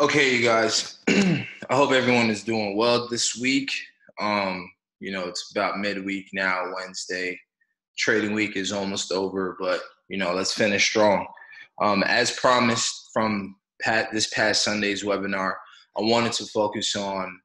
Okay, you guys. I hope everyone is doing well this week. It's about midweek now, Wednesday. Trading week is almost over, but let's finish strong. As promised from this past Sunday's webinar, I wanted to focus on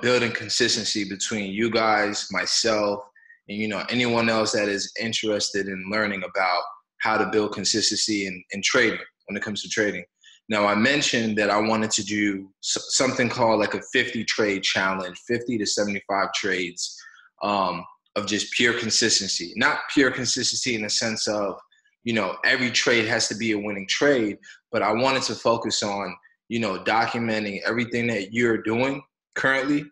building consistency between you guys, myself, and anyone else that is interested in learning about how to build consistency in trading when it comes to trading. Now, I mentioned that I wanted to do something called like a 50 trade challenge, 50 to 75 trades of just pure consistency. Not pure consistency in the sense of, every trade has to be a winning trade, but I wanted to focus on, documenting everything that you're doing currently,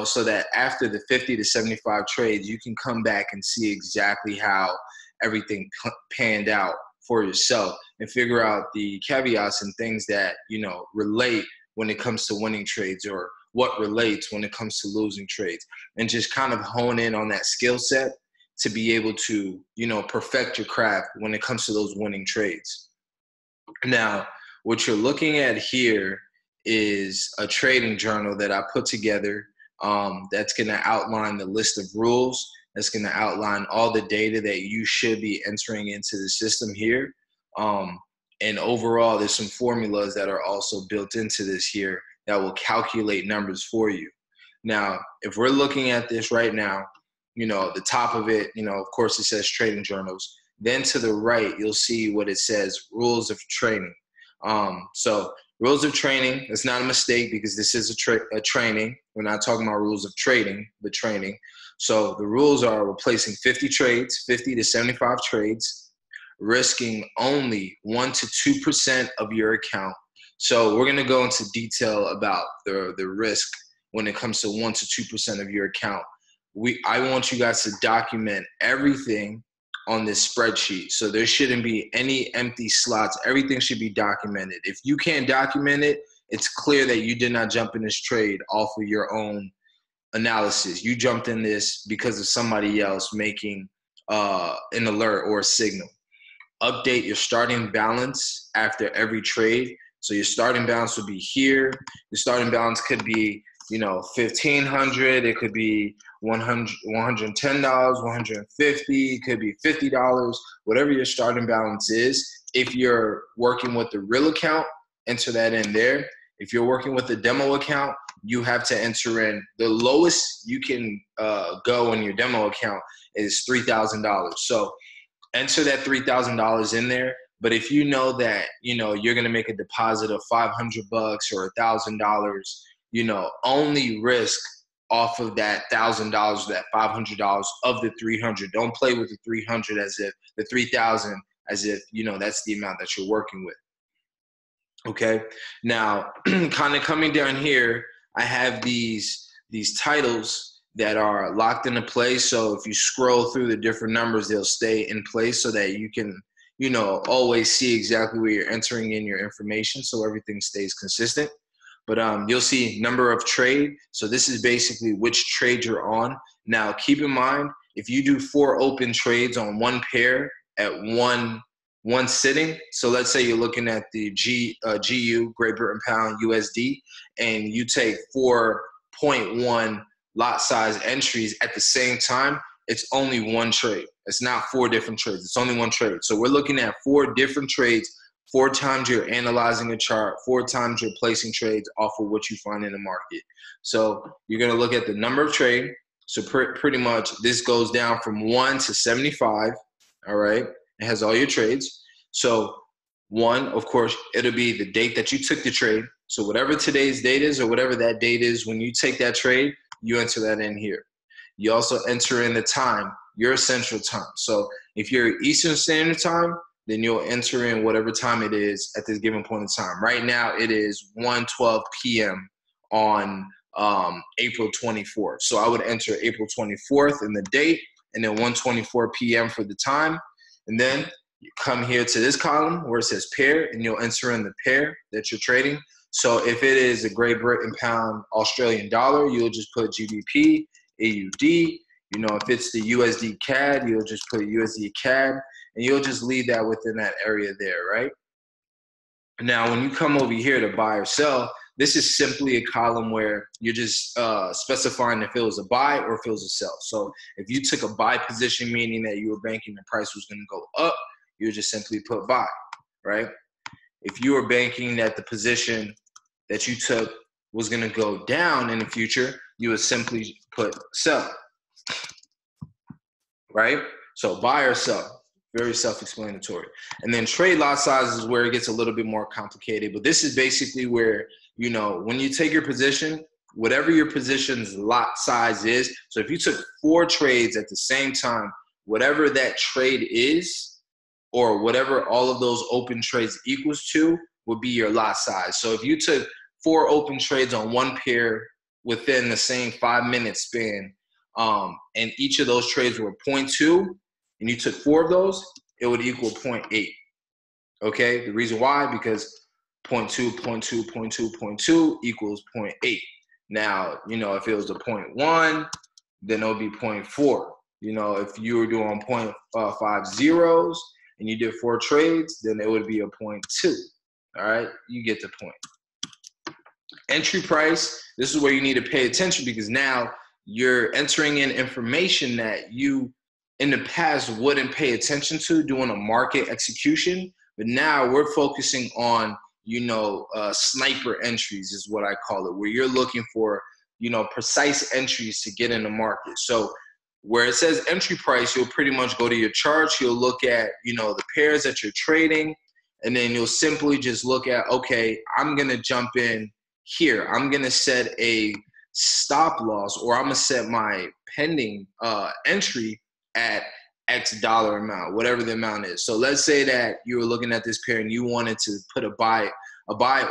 so that after the 50 to 75 trades, you can come back and see exactly how everything panned out for yourself and figure out the caveats and things that, relate when it comes to winning trades or what relates when it comes to losing trades, and just kind of hone in on that skill set to be able to, perfect your craft when it comes to those winning trades. Now, what you're looking at here is a trading journal that I put together that's going to outline the list of rules. That's going to outline all the data that you should be entering into the system here. And overall, there's some formulas that are also built into this here that will calculate numbers for you. Now, if we're looking at this right now, the top of it, of course, it says trading journals. Then to the right, you'll see what it says, rules of trading. So rules of trading, it's not a mistake because this is a training. We're not talking about rules of trading, but training. So the rules are replacing 50 trades, 50 to 75 trades, risking only 1 to 2% of your account. So we're going to go into detail about the risk when it comes to 1 to 2% of your account. I want you guys to document everything on this spreadsheet. So there shouldn't be any empty slots. Everything should be documented. If you can't document it, it's clear that you did not jump in this trade off of your own analysis. You jumped in this because of somebody else making an alert or a signal. Update your starting balance after every trade. So your starting balance would be here. Your starting balance could be, $1,500. It could be $110, $150. It could be $50. Whatever your starting balance is. If you're working with the real account, enter that in there. If you're working with the demo account, you have to enter in the lowest you can go in your demo account is $3,000. So enter that $3,000 in there. But if you know that, you're going to make a deposit of $500 or $1,000, only risk off of that $1,000, that $500 of the 300. Don't play with the 300 as if the 3,000, as if, that's the amount that you're working with. Okay. Now, kind of coming down here, I have these titles that are locked into place. So if you scroll through the different numbers, they'll stay in place so that you can, always see exactly where you're entering in your information so everything stays consistent. But you'll see number of trade. So this is basically which trade you're on. Now, keep in mind, if you do 4 open trades on one pair at one sitting, so let's say you're looking at the GU, Great Britain Pound USD, and you take 4.1 lot size entries at the same time, it's only one trade. It's not 4 different trades. It's only one trade. So we're looking at 4 different trades. 4 times you're analyzing a chart, 4 times you're placing trades off of what you find in the market. So you're going to look at the number of trade. So pretty much this goes down from 1 to 75. All right. It has all your trades. So 1, of course, it'll be the date that you took the trade. So whatever today's date is or whatever that date is when you take that trade, you enter that in here. You also enter in the time, your Central Time. So if you're Eastern Standard Time, then you'll enter in whatever time it is at this given point in time. Right now, it is 1:12 p.m. on April 24th. So I would enter April 24th in the date, and then 1:24 p.m. for the time. And then you come here to this column where it says pair, and you'll enter in the pair that you're trading. So if it is a Great Britain Pound Australian dollar, you'll just put GBP, AUD. If it's the USD CAD, you'll just put USD CAD. And you'll just leave that within that area there, right? Now, when you come over here to buy or sell, this is simply a column where you're just specifying if it was a buy or if it was a sell. So if you took a buy position, meaning that you were banking the price was going to go up, you would just simply put buy, right? If you were banking that the position that you took was going to go down in the future, you would simply put sell, right? So buy or sell. Very self-explanatory. And then trade lot size is where it gets a little bit more complicated. But this is basically where, you know, when you take your position, whatever your position's lot size is, so if you took 4 trades at the same time, whatever that trade is, or whatever all of those open trades equals to, would be your lot size. So if you took 4 open trades on one pair within the same 5-minute span, and each of those trades were 0.2, and you took 4 of those, it would equal 0.8. Okay, the reason why, because 0.2, 0.2, 0.2, 0.2 equals 0.8. Now, you know, if it was a 0.1, then it would be 0.4. You know, if you were doing 0.5 zeros and you did 4 trades, then it would be a 0.2. All right, you get the point. Entry price, this is where you need to pay attention, because now you're entering in information that you in the past wouldn't pay attention to doing a market execution, but now we're focusing on, you know, sniper entries is what I call it, where you're looking for, you know, precise entries to get in the market. So where it says entry price, you'll pretty much go to your charts, you'll look at, you know, the pairs that you're trading, and then you'll simply just look at, okay, I'm going to jump in here. I'm going to set a stop loss, or I'm going to set my pending entry at X dollar amount, whatever the amount is. So let's say that you were looking at this pair and you wanted to put a buy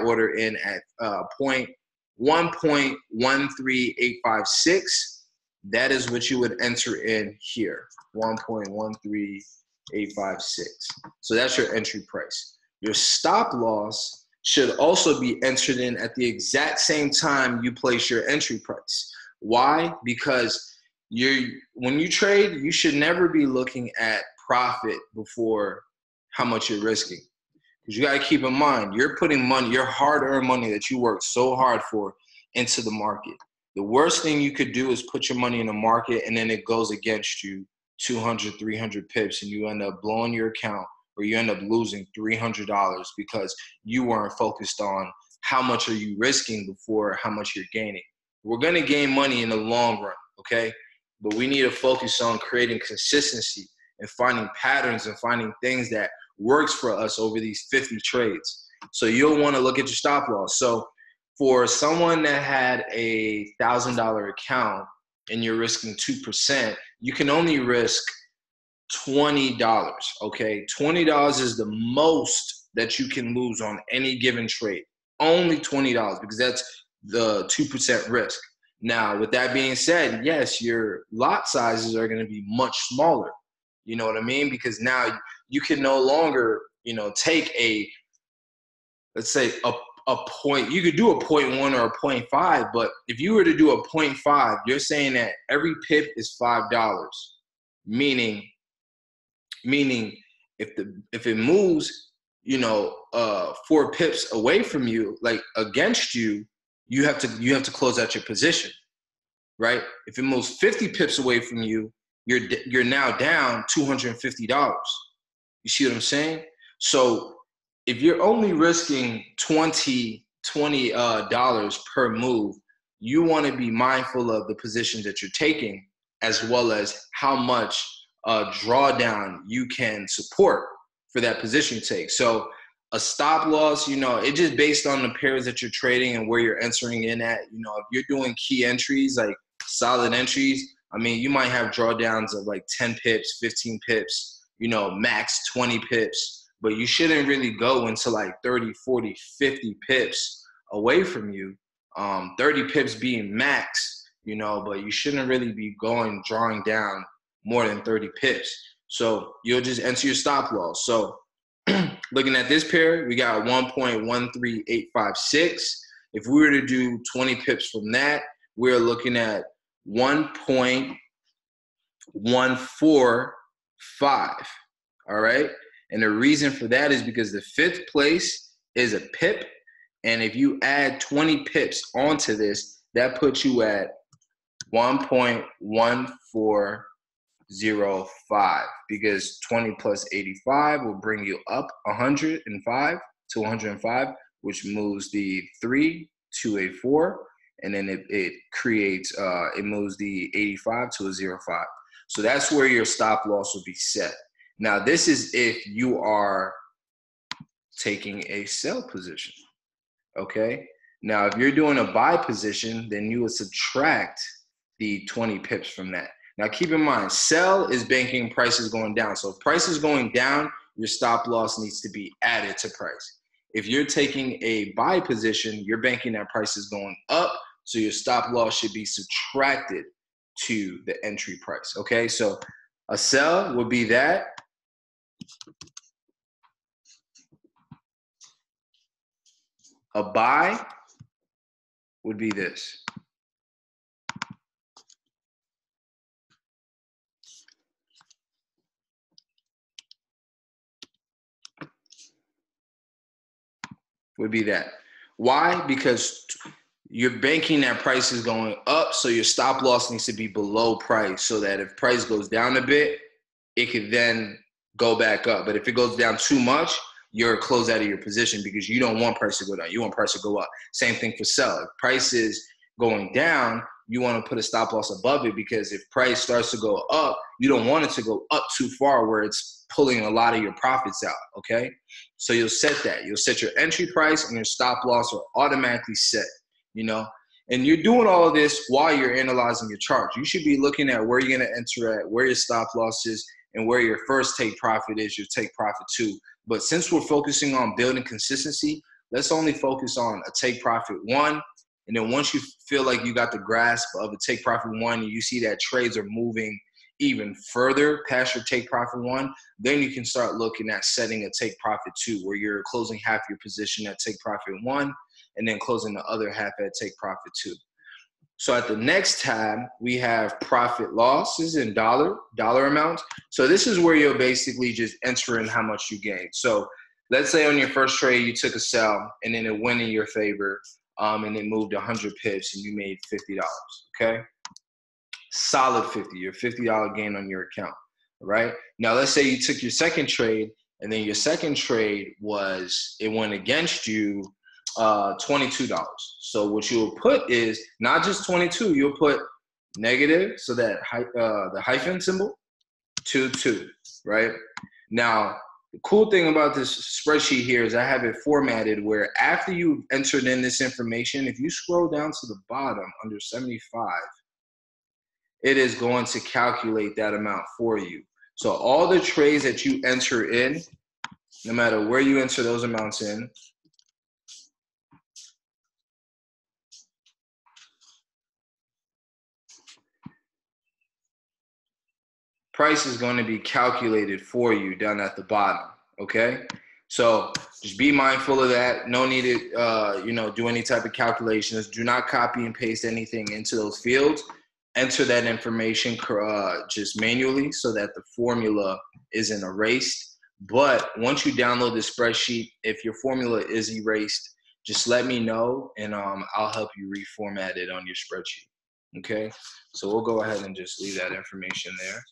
order in at 1.13856. That is what you would enter in here, 1.13856. So that's your entry price. Your stop loss should also be entered in at the exact same time you place your entry price. Why? Because when you trade, you should never be looking at profit before how much you're risking. Because you got to keep in mind, you're putting money, your hard-earned money that you worked so hard for, into the market. The worst thing you could do is put your money in the market and then it goes against you 200, 300 pips, and you end up blowing your account, or you end up losing $300 because you weren't focused on how much are you risking before how much you're gaining. We're going to gain money in the long run, okay? But we need to focus on creating consistency and finding patterns and finding things that works for us over these 50 trades. So you'll want to look at your stop loss. So for someone that had a $1,000 account and you're risking 2%, you can only risk $20, okay? $20 is the most that you can lose on any given trade. Only $20, because that's the 2% risk. Now, with that being said, yes, your lot sizes are going to be much smaller. You know what I mean? Because now you can no longer, you know, take let's say a point. You could do a 0.1 or a 0.5, but if you were to do a 0.5, you're saying that every pip is $5, meaning if it moves, you know, 4 pips away from you, like against you, you have to close out your position, right? If it moves 50 pips away from you, you're now down $250. You see what I'm saying? So if you're only risking $20 per move, you want to be mindful of the positions that you're taking, as well as how much drawdown you can support for that position you take. So a stop loss, you know, it's just based on the pairs that you're trading and where you're entering in at. You know, if you're doing key entries, like solid entries, I mean, you might have drawdowns of like 10 pips, 15 pips, you know, max 20 pips, but you shouldn't really go into like 30, 40, 50 pips away from you. 30 pips being max, you know, but you shouldn't really be drawing down more than 30 pips. So you'll just enter your stop loss. So looking at this pair, we got 1.13856. If we were to do 20 pips from that, we're looking at 1.145. All right. And the reason for that is because the 5th place is a pip. And if you add 20 pips onto this, that puts you at 1.1405, because 20 plus 85 will bring you up 105 to 105, which moves the 3 to a 4, and then it creates, it moves the 85 to a 05. So that's where your stop loss will be set. Now, this is if you are taking a sell position, okay? Now, if you're doing a buy position, then you would subtract the 20 pips from that. Now, keep in mind, sell is banking prices going down. So if price is going down, your stop loss needs to be added to price. If you're taking a buy position, you're banking that price is going up, so your stop loss should be subtracted to the entry price, okay? So a sell would be that. A buy would be this. Would be that. Why? Because you're banking that price is going up, so your stop loss needs to be below price, so that if price goes down a bit, it could then go back up. But if it goes down too much, you're closed out of your position, because you don't want price to go down. You want price to go up. Same thing for sell. If price is going down, you want to put a stop loss above it, because if price starts to go up, you don't want it to go up too far where it's pulling a lot of your profits out, okay? So you'll set that. You'll set your entry price, and your stop loss are automatically set, you know? And you're doing all of this while you're analyzing your chart. You should be looking at where you're going to enter at, where your stop loss is, and where your first take profit is, your take profit too. But since we're focusing on building consistency, let's only focus on a take profit 1. And then once you feel like you got the grasp of a take profit 1, and you see that trades are moving even further past your take profit 1, then you can start looking at setting a take profit 2, where you're closing half your position at take profit 1, and then closing the other half at take profit 2. So at the next tab, we have profit losses in dollar amounts. So this is where you'll basically just enter in how much you gain. So let's say on your first trade, you took a sell, and then it went in your favor, and it moved 100 pips, and you made $50, okay? Solid 50, your $50 gain on your account, right? Now, let's say you took your second trade, and then your second trade it went against you, $22. So what you'll put is not just 22, you'll put negative, so that the hyphen symbol, 22, right? Now, the cool thing about this spreadsheet here is I have it formatted where after you've entered in this information, if you scroll down to the bottom under 75, it is going to calculate that amount for you. So all the trades that you enter in, no matter where you enter those amounts in, price is going to be calculated for you down at the bottom, okay? So just be mindful of that. No need to, do any type of calculations. Do not copy and paste anything into those fields. Enter that information just manually so that the formula isn't erased. But once you download the spreadsheet, if your formula is erased, just let me know, and I'll help you reformat it on your spreadsheet, okay? So we'll go ahead and just leave that information there.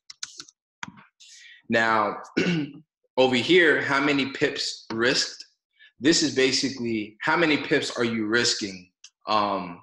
Now, over here, how many pips risked? This is basically how many pips are you risking, of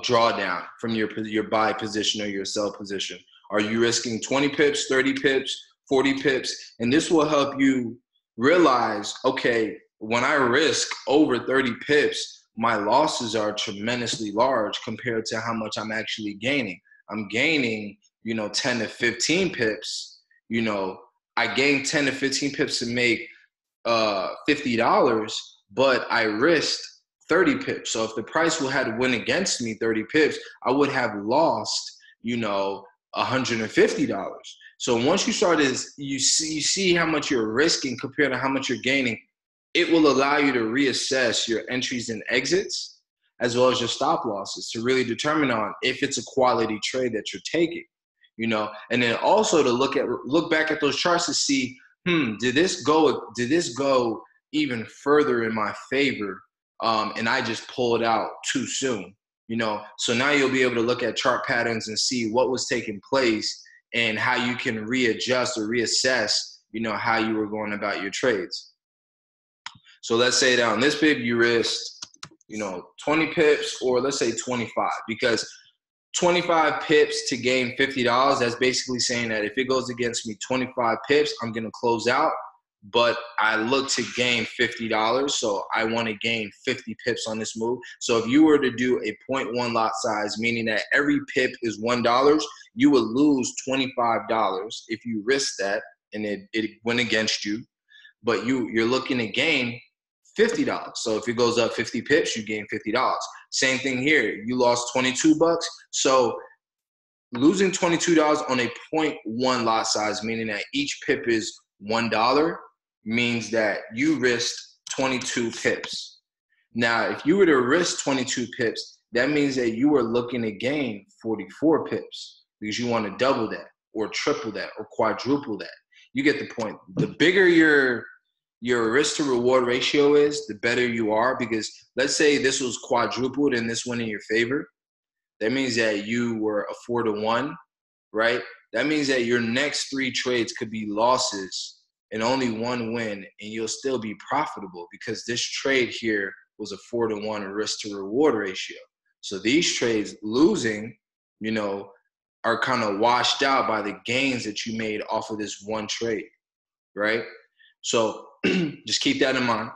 drawdown from your buy position or your sell position. Are you risking 20 pips, 30 pips, 40 pips? And this will help you realize, okay, when I risk over 30 pips, my losses are tremendously large compared to how much I'm actually gaining. I'm gaining, 10 to 15 pips. I gained 10 to 15 pips to make $50, but I risked 30 pips. So if the price had went against me 30 pips, I would have lost, $150. So once you start you see how much you're risking compared to how much you're gaining, it will allow you to reassess your entries and exits as well as your stop losses to really determine on if it's a quality trade that you're taking. And then also to look back at those charts to see, did this go even further in my favor, and I just pulled out too soon. So now you'll be able to look at chart patterns and see what was taking place and how you can readjust or reassess, how you were going about your trades. So let's say that on this pip, you risked, 20 pips, or let's say 25, because 25 pips to gain $50, that's basically saying that if it goes against me 25 pips, I'm going to close out, but I look to gain $50, so I want to gain 50 pips on this move. So if you were to do a 0.1 lot size, meaning that every pip is $1, you would lose $25 if you risk that and it went against you, but you're looking to gain $50. So if it goes up 50 pips, you gain $50. Same thing here. You lost 22 bucks. So losing $22 on a 0.1 lot size, meaning that each pip is $1, means that you risked 22 pips. Now, if you were to risk 22 pips, that means that you are looking to gain 44 pips because you want to double that or triple that or quadruple that. You get the point. The bigger your risk to reward ratio is, the better you are, because let's say this was quadrupled and this went in your favor. That means that you were a 4-to-1, right? That means that your next 3 trades could be losses and only 1 win, and you'll still be profitable because this trade here was a 4-to-1 risk to reward ratio. So these trades losing, are kind of washed out by the gains that you made off of this one trade, right? So just keep that in mind.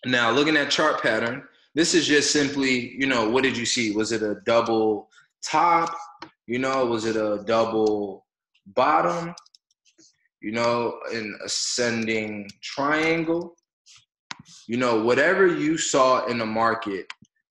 Now, looking at chart pattern, this is just simply, what did you see? Was it a double top? Was it a double bottom? An ascending triangle? Whatever you saw in the market,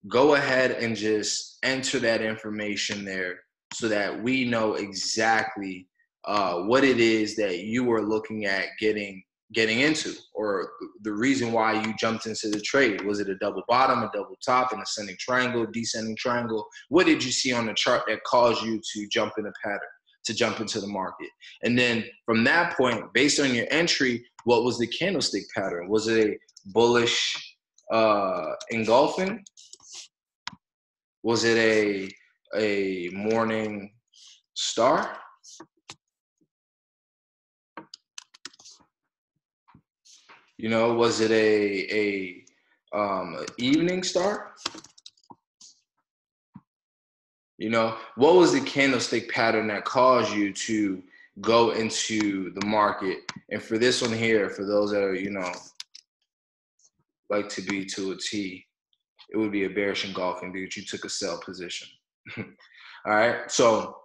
go ahead and just enter that information there so that we know exactly what it is that you are looking at getting into, or the reason why you jumped into the trade. Was it a double bottom, a double top, an ascending triangle, descending triangle? What did you see on the chart that caused you to jump in a pattern, to jump into the market? And then from that point, based on your entry, what was the candlestick pattern? Was it a bullish engulfing? Was it a morning star? Was it a evening star? What was the candlestick pattern that caused you to go into the market? And for this one here, for those that are, like to be to a T, it would be a bearish engulfing because you took a sell position. All right. So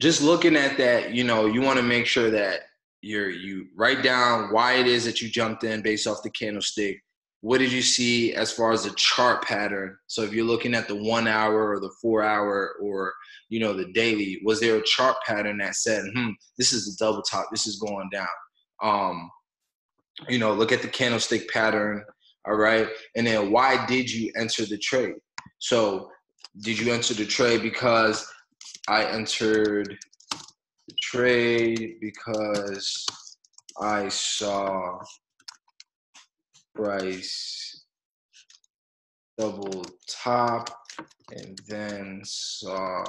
just looking at that, you want to make sure that you write down why it is that you jumped in based off the candlestick. What did you see as far as the chart pattern? So if you're looking at the 1 hour or the 4 hour or, the daily, was there a chart pattern that said, this is a double top, this is going down? Look at the candlestick pattern. All right. And then why did you enter the trade? So did you enter the trade because I entered the trade because I saw price double top and then saw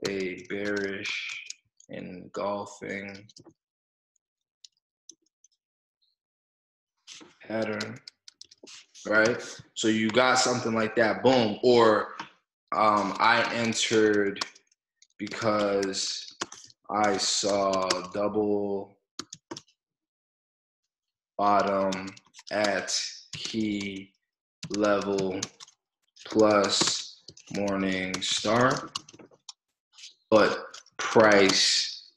a bearish engulfing pattern, right? So you got something like that, boom. Or I entered because I saw double bottom at key level plus morning star, but price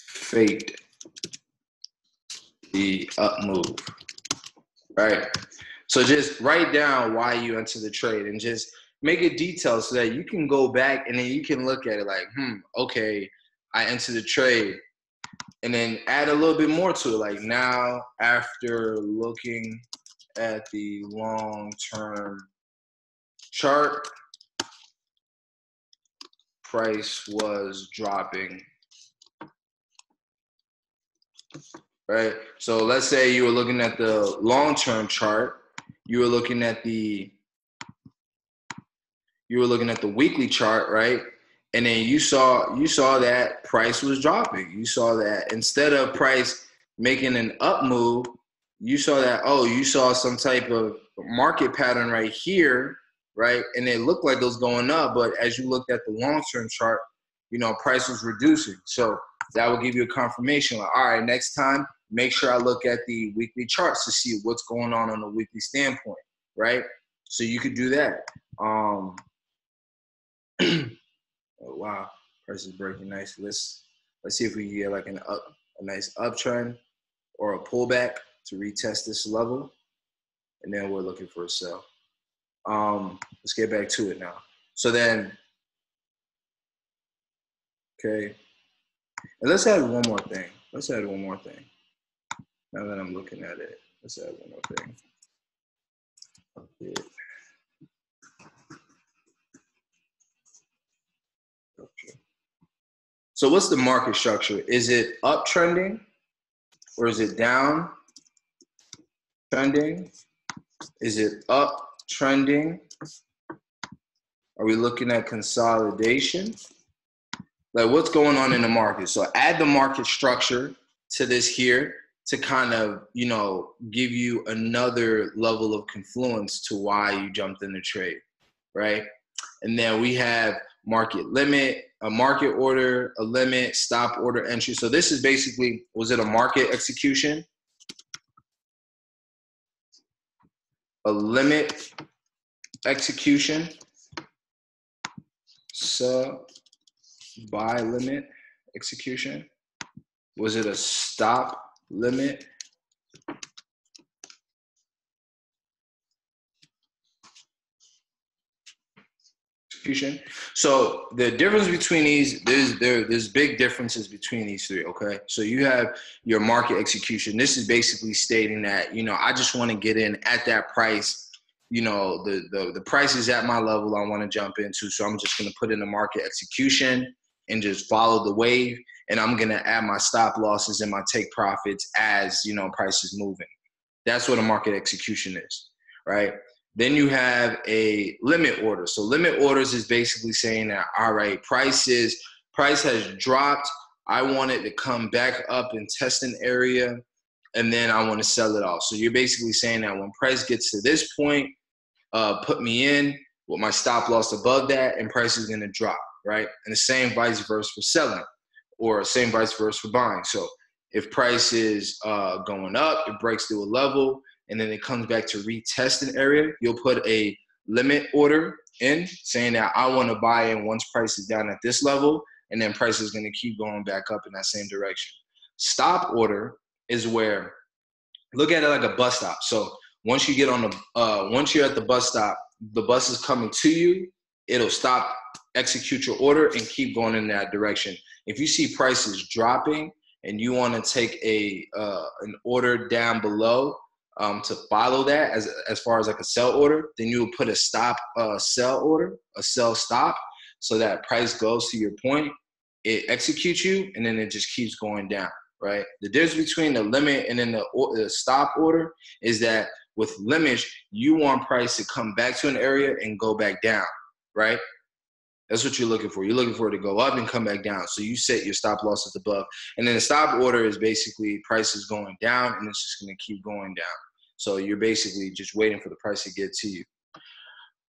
faked the up move, right? So just write down why you enter the trade and just make it detailed so that you can go back and then you can look at it like, okay, I entered the trade. And then add a little bit more to it. Like, now, after looking at the long-term chart, price was dropping right? So let's say you were looking at the long-term chart, you were looking at the weekly chart, right? And then you saw that price was dropping. You saw that instead of price making an up move, you saw that, oh, you saw some type of market pattern right here, right? And it looked like it was going up, but as you looked at the long-term chart, you know, price was reducing. So that will give you a confirmation like, all right, next time, make sure I look at the weekly charts to see what's going on a weekly standpoint, right? So you could do that. Oh, wow, price is breaking nicely. Let's see if we can get like a nice uptrend or a pullback to retest this level, and then we're looking for a sell. Let's get back to it now. So then, okay, and let's add one more thing. Now that I'm looking at it, let's add one more thing. Okay. So what's the market structure? Is it uptrending or is it down trending? Is it up trending? Are we looking at consolidation? Like what's going on in the market? So add the market structure to this here to kind of, you know, give you another level of confluence to why you jumped in the trade, right? And then we have market limit, a market order, a limit, stop order entry. So this is basically, was it a market execution? A limit execution, sub buy limit execution. Was it a stop limit execution? So the difference between these, there's big differences between these three, okay? So you have your market execution. This is basically stating that, you know, I just want to get in at that price. You know, the price is at my level I want to jump into. So I'm just going to put in the market execution and just follow the wave. And I'm going to add my stop losses and my take profits as, you know, price is moving. That's what a market execution is, right? Then you have a limit order. So limit orders is basically saying that, all right, price has dropped. I want it to come back up and test an area, and then I want to sell it off. So you're basically saying that when price gets to this point, put me in with my stop loss above that, and price is going to drop, right? And the same vice versa for selling, or same vice versa for buying. So if price is going up, it breaks through a level, and then it comes back to retest an area, you'll put a limit order in saying that I want to buy in once price is down at this level, and then price is going to keep going back up in that same direction. Stop order is where, look at it like a bus stop. So once you get on once you're at the bus stop, the bus is coming to you, it'll stop, execute your order, and keep going in that direction. If you see prices dropping and you want to take an order down below to follow that as far as like a sell order, then you will put a stop sell order, a sell stop, so that price goes to your point, it executes you, and then it just keeps going down, right? The difference between the limit and then the stop order is that with limits, you want price to come back to an area and go back down, right? That's what you're looking for. You're looking for it to go up and come back down. So you set your stop losses above. And then the stop order is basically price is going down and it's just going to keep going down. So you're basically just waiting for the price to get to you.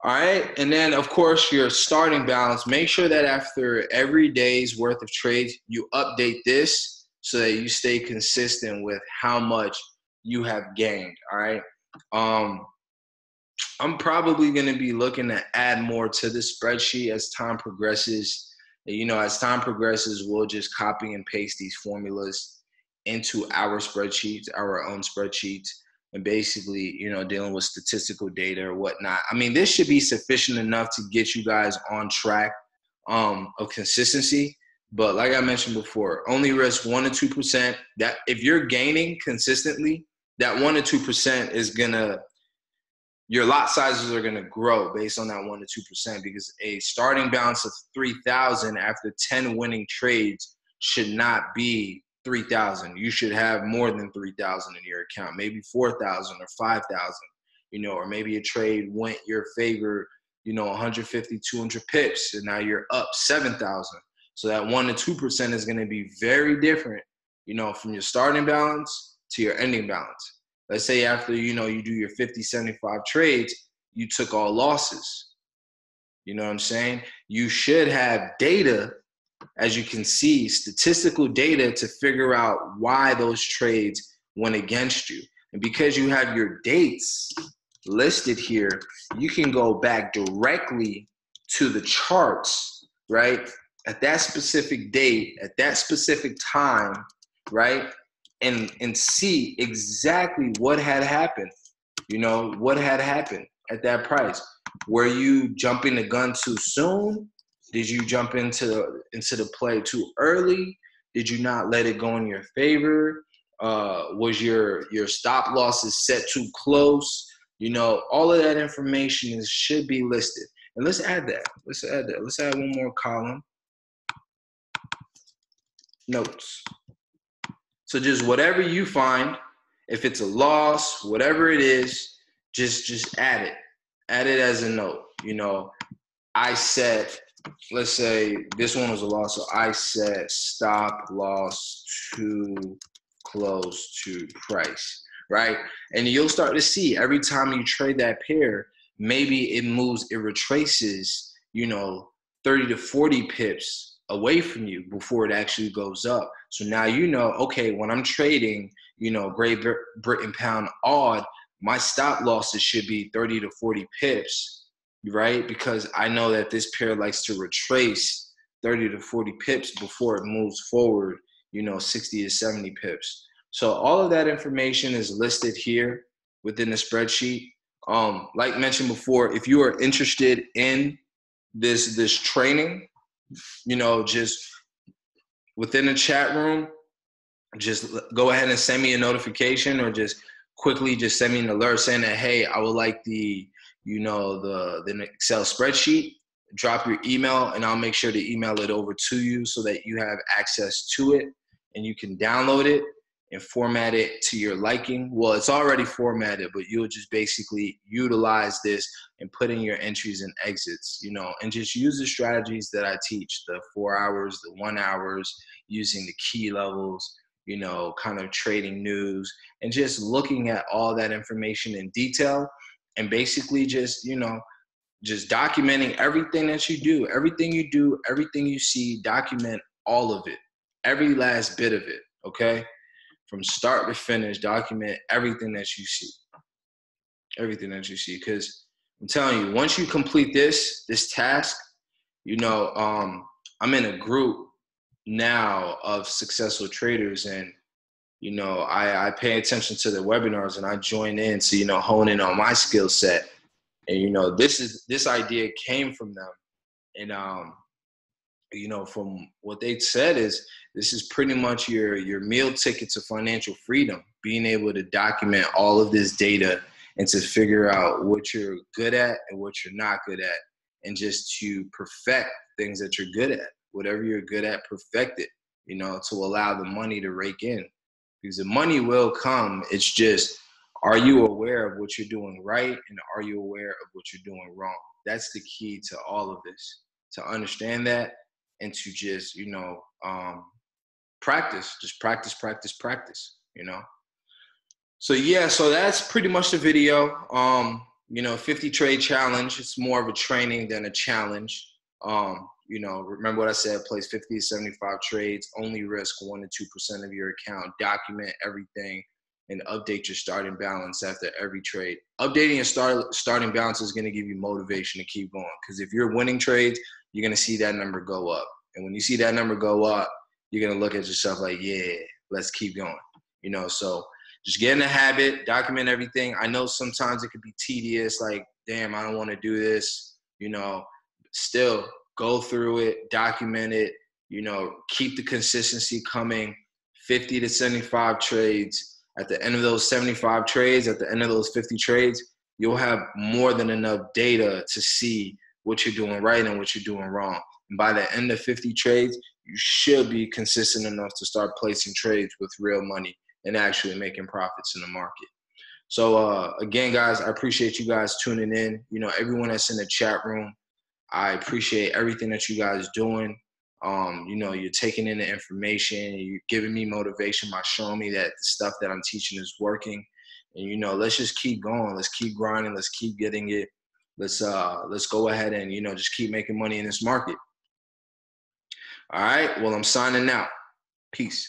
All right. And then, of course, your starting balance. Make sure that after every day's worth of trades, you update this so that you stay consistent with how much you have gained. All right. I'm probably going to be looking to add more to the spreadsheet as time progresses. You know, as time progresses, we'll just copy and paste these formulas into our spreadsheets, our own spreadsheets, and basically, you know, dealing with statistical data or whatnot. I mean, this should be sufficient enough to get you guys on track of consistency. But like I mentioned before, only risk 1 to 2%. That if you're gaining consistently, that 1 to 2% is gonna, your lot sizes are going to grow based on that 1 to 2%, because a starting balance of 3,000 after 10 winning trades should not be 3,000. You should have more than 3,000 in your account, maybe 4,000 or 5,000, or maybe a trade went your favor, 150, 200 pips, and now you're up 7,000. So that 1 to 2% is going to be very different, from your starting balance to your ending balance. Let's say after, you do your 50, 75 trades, you took all losses. You know what I'm saying? You should have data, as you can see, statistical data to figure out why those trades went against you. And because you have your dates listed here, you can go back directly to the charts, right? At that specific date, at that specific time, right? And see exactly what had happened, what had happened at that price. Were you jumping the gun too soon? Did you jump into the play too early? Did you not let it go in your favor? Was your stop losses set too close? All of that information should be listed. And let's add that. Let's add one more column. Notes. So just whatever you find, if it's a loss, whatever it is, just add it. Add it as a note. I set, let's say this one was a loss, so I set stop loss too close to price, right? And you'll start to see every time you trade that pair, maybe it retraces, 30 to 40 pips away from you before it actually goes up. So now okay, when I'm trading, Great Britain pound odd, my stop losses should be 30 to 40 pips, right? Because I know that this pair likes to retrace 30 to 40 pips before it moves forward, 60 to 70 pips. So all of that information is listed here within the spreadsheet. Like mentioned before, if you are interested in this training, just within the chat room, just go ahead and send me a notification, or just quickly just send me an alert saying that, hey, I would like the Excel spreadsheet. Drop your email and I'll make sure to email it over to you so that you have access to it and you can download it and format it to your liking. Well, it's already formatted, but you'll just basically utilize this and put in your entries and exits, and just use the strategies that I teach, the 4 hours, the 1 hours, using the key levels, kind of trading news, and just looking at all that information in detail, and basically just documenting everything that you do, everything you see, document all of it, every last bit of it, okay? From start to finish, document everything that you see, because I'm telling you, once you complete this task, I'm in a group now of successful traders, and I pay attention to the webinars and I join in to hone in on my skill set. And this idea came from them, and from what they said is this is pretty much your meal ticket to financial freedom, being able to document all of this data and to figure out what you're good at and what you're not good at, and just to perfect things that you're good at. Whatever you're good at, perfect it, to allow the money to rake in, because the money will come. It's just, are you aware of what you're doing right, and are you aware of what you're doing wrong? That's the key to all of this, to understand that and to just, practice, just practice, So yeah, so that's pretty much the video. 50 trade challenge. It's more of a training than a challenge. Remember what I said, place 50 to 75 trades, only risk 1 to 2% of your account, document everything, and update your starting balance after every trade. Updating your starting balance is going to give you motivation to keep going, because if you're winning trades, you're going to see that number go up. And when you see that number go up, you're going to look at yourself like, yeah, let's keep going. So just get in the habit, document everything. I know sometimes it could be tedious, like, damn, I don't want to do this, still go through it, document it, keep the consistency coming. 50 to 75 trades. At the end of those 75 trades, at the end of those 50 trades, you'll have more than enough data to see what you're doing right and what you're doing wrong. And by the end of 50 trades, you should be consistent enough to start placing trades with real money and actually making profits in the market. So again, guys, I appreciate you guys tuning in. You know, everyone that's in the chat room, I appreciate everything that you guys doing. You know, you're taking in the information, you're giving me motivation by showing me that the stuff that I'm teaching is working. And you know, let's just keep going. Let's keep grinding. Let's keep getting it. Let's go ahead and, you know, just keep making money in this market. All right. Well, I'm signing out. Peace.